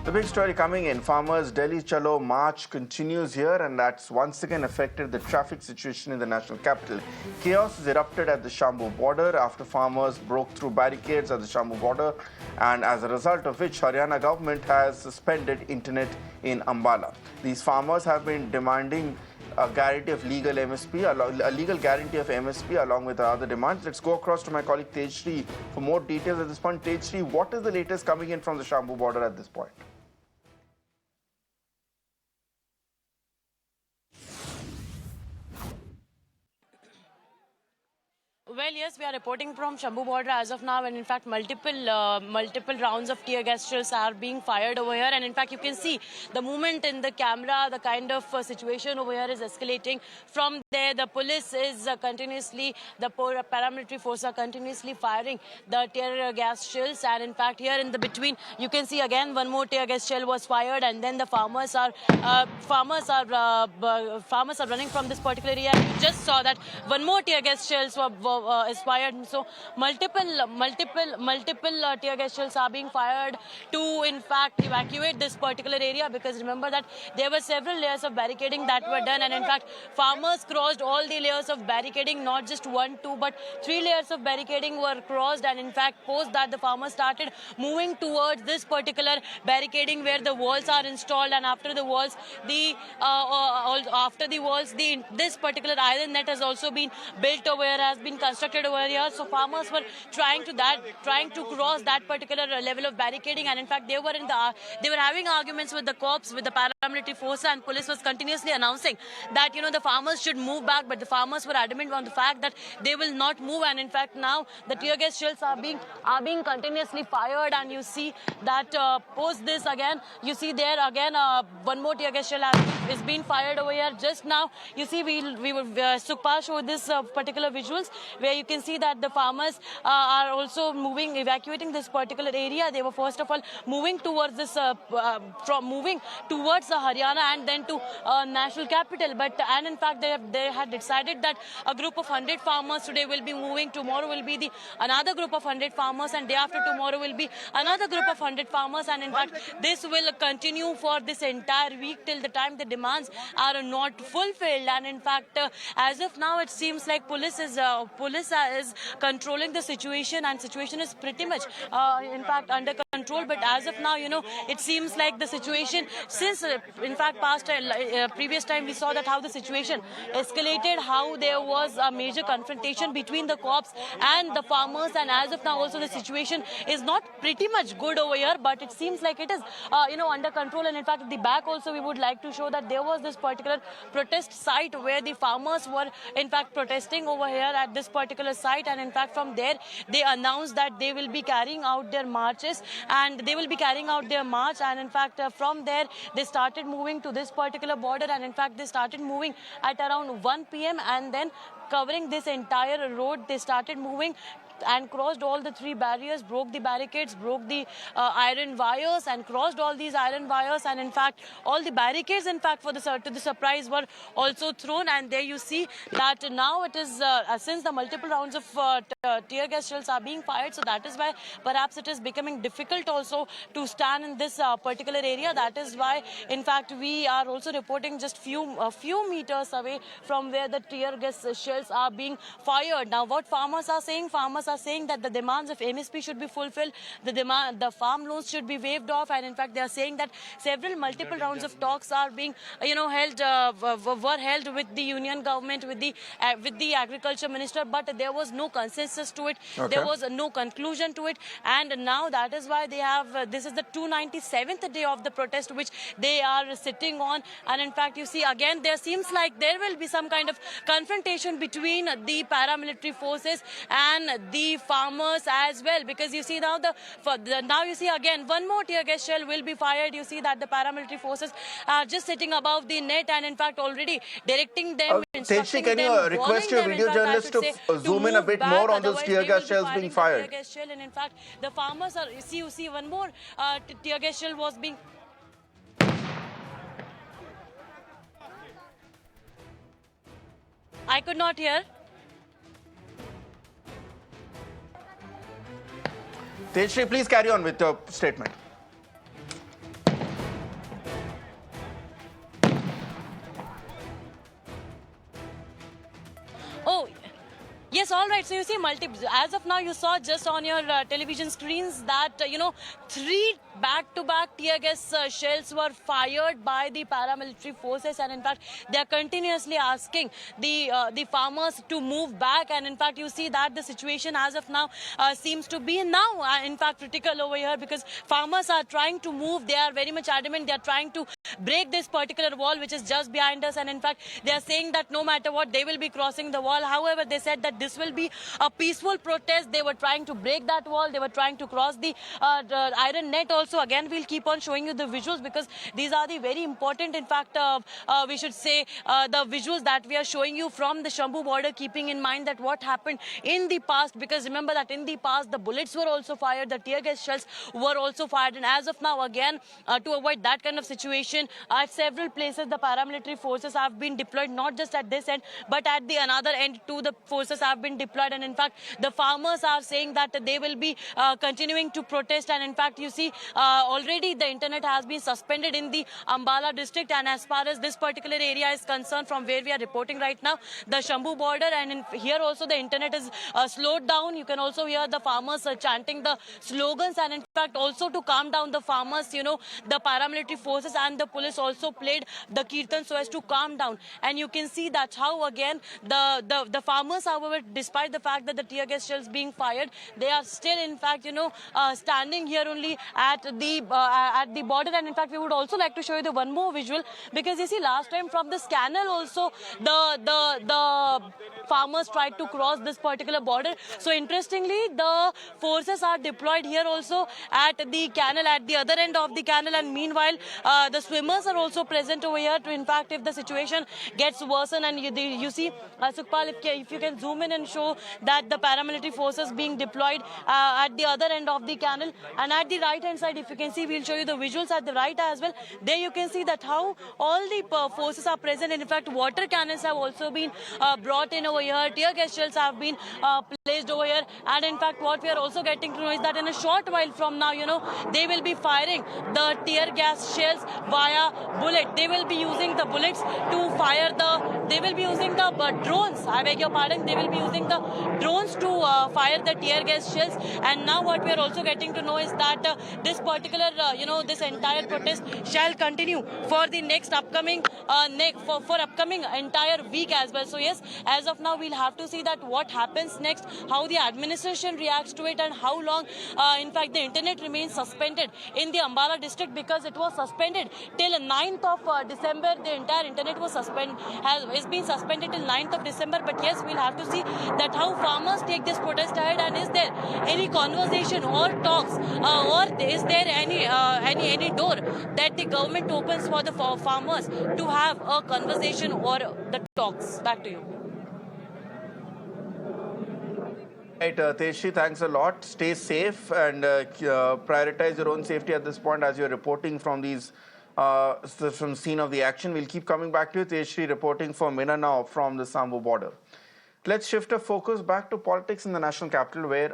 The big story coming in, farmers' Delhi Chalo march continues here, and that's once again affected the traffic situation in the national capital. Chaos has erupted at the Shambu border after farmers broke through barricades at the Shambu border, and as a result of which Haryana government has suspended internet in Ambala. These farmers have been demanding a guarantee of legal MSP, a legal guarantee of MSP along with other demands. Let's go across to my colleague Tejshri for more details at this point. Tejshri, what is the latest coming in from the Shambu border at this point? Well, yes, we are reporting from Shambu border as of now, and in fact, multiple rounds of tear gas shells are being fired over here. And in fact, you can see the movement in the camera, the kind of situation over here is escalating. From there, the police is continuously, the paramilitary forces are continuously firing the tear gas shells. And in fact, here in the between, you can see again one more tear gas shell was fired, and then the farmers are running from this particular area. You just saw that one more tear gas shells is fired. So multiple tear gas shells are being fired to in fact evacuate this particular area, because remember that there were several layers of barricading that were done, and in fact farmers crossed all the layers of barricading, not just 1, 2 but 3 layers of barricading were crossed. And in fact post that the farmers started moving towards this particular barricading where the walls are installed, and after the walls this particular iron net has also been built over here, has been constructed over here. So farmers were trying to cross that particular level of barricading, and in fact they were having arguments with the cops, with the paramilitary force, and police was continuously announcing that the farmers should move back, but the farmers were adamant on the fact that they will not move. And in fact now the tear gas shells are being continuously fired, and you see that post this again, you see there again one more tear gas shell is being fired over here. Just now you see Sukhpal showed this particular visuals where you can see that the farmers are also evacuating this particular area. They were first of all moving towards the Haryana and then to national capital. And in fact they had decided that a group of 100 farmers today will be moving. Tomorrow will be another group of 100 farmers, and day after tomorrow will be another group of 100 farmers. And in fact this will continue for this entire week till the time the demands are not fulfilled. And in fact as of now it seems like police is controlling the situation, and situation is pretty much in fact under control. But as of now it seems like the situation, since in fact previous time we saw that how the situation escalated, how there was a major confrontation between the cops and the farmers, and as of now also the situation is not pretty much good over here, but it seems like it is under control. And in fact at the back also we would like to show that there was this particular protest site where the farmers were in fact protesting over here at this particular site, and in fact from there they announced that they will be carrying out their marches, and they will be carrying out their march. And in fact from there they started moving to this particular border, and in fact they started moving at around 1 p.m. and then covering this entire road. They started moving and crossed all the 3 barriers, broke the barricades, broke the iron wires, and crossed all these iron wires. And in fact all the barricades in fact to the surprise were also thrown. And there you see that now it is since the multiple rounds of tear gas shells are being fired, so that is why perhaps it is becoming difficult also to stand in this particular area. That is why in fact we are also reporting just a few meters away from where the tear gas shells are being fired. Now what farmers are saying that the demands of MSP should be fulfilled, the farm loans should be waived off, and in fact they are saying that multiple rounds of talks are being were held with the union government, with the agriculture minister, but there was no consensus to it. Okay. There was no conclusion to it, and now that is why they have this is the 297th day of the protest which they are sitting on. And in fact you see again there seems like there will be some kind of confrontation between the paramilitary forces and the farmers as well, because you see now now you see again one more tear gas shell will be fired. You see that the paramilitary forces are just sitting above the net, and in fact already directing them, Tejshri, can you request your video journalist to zoom in a bit more on those tear gas shells being fired? And in fact the farmers are you see one more tear gas shell was being I could not hear. Tejshri, please carry on with your statement. Yes, all right. So you see, as of now, you saw just on your television screens that three back-to-back tear gas shells were fired by the paramilitary forces, and in fact, they are continuously asking the farmers to move back. And in fact, you see that the situation as of now seems to be now, in fact, critical over here, because farmers are trying to move. They are very much adamant. They are trying to break this particular wall, which is just behind us. And in fact, they are saying that no matter what, they will be crossing the wall. However, they said that this will be a peaceful protest. They were trying to break that wall. They were trying to cross the iron net also. Again, we'll keep on showing you the visuals, because these are the very important, in fact, we should say, the visuals that we are showing you from the Shambu border, keeping in mind that what happened in the past, because remember that in the past, the bullets were also fired, the tear gas shells were also fired. And as of now, again, to avoid that kind of situation, at several places, the paramilitary forces have been deployed, not just at this end, but at the another end too, the forces have been deployed. And in fact, the farmers are saying that they will be continuing to protest. And in fact, you see, already the internet has been suspended in the Ambala district. And as far as this particular area is concerned, from where we are reporting right now, the Shambu border, and here also the internet is slowed down. You can also hear the farmers chanting the slogans. And in fact, also to calm down the farmers, the paramilitary forces and the police also played the kirtan so as to calm down. And you can see that how again the farmers, however, despite the fact that the tear gas shells being fired, they are still, in fact, standing here only at the border. And in fact, we would also like to show you the one more visual, because you see, last time from this canal also the farmers tried to cross this particular border. So interestingly, the forces are deployed here also at the canal, at the other end of the canal. And meanwhile, the swimmers are also present over here to, in fact, if the situation gets worsen. And you see, Sukhpal, if you can zoom in and show that the paramilitary forces being deployed at the other end of the canal. And at the right hand side, if you can see, we'll show you the visuals at the right as well. There you can see that how all the forces are present. And in fact, water cannons have also been brought in over here. Tear gas shells have been placed over here. And in fact, what we are also getting to know is that in a short while from now, they will be firing the tear gas shells via bullet. They will be using the bullets to fire they will be using the drones. I beg your pardon. They will be using the drones to fire the tear gas shells. And now what we are also getting to know is that this particular, this entire protest shall continue for the next upcoming, for upcoming entire week as well. So yes, as of now, we'll have to see that what happens next, how the administration reacts to it, and how long, in fact, the internet remains suspended in the Ambala district, because it was suspended till 9th of December. The entire internet was has been suspended till 9th of December. But yes, we'll have to see that how farmers take this protest ahead, and is there any conversation or talks, or is there any door that the government opens for the farmers to have a conversation or the talks. Back to you. Right, Tejshri, thanks a lot. Stay safe and prioritize your own safety at this point as you're reporting from these from scene of the action. We'll keep coming back to you. Tejshri reporting for Minna now from the Sambhu border. Let's shift our focus back to politics in the national capital, where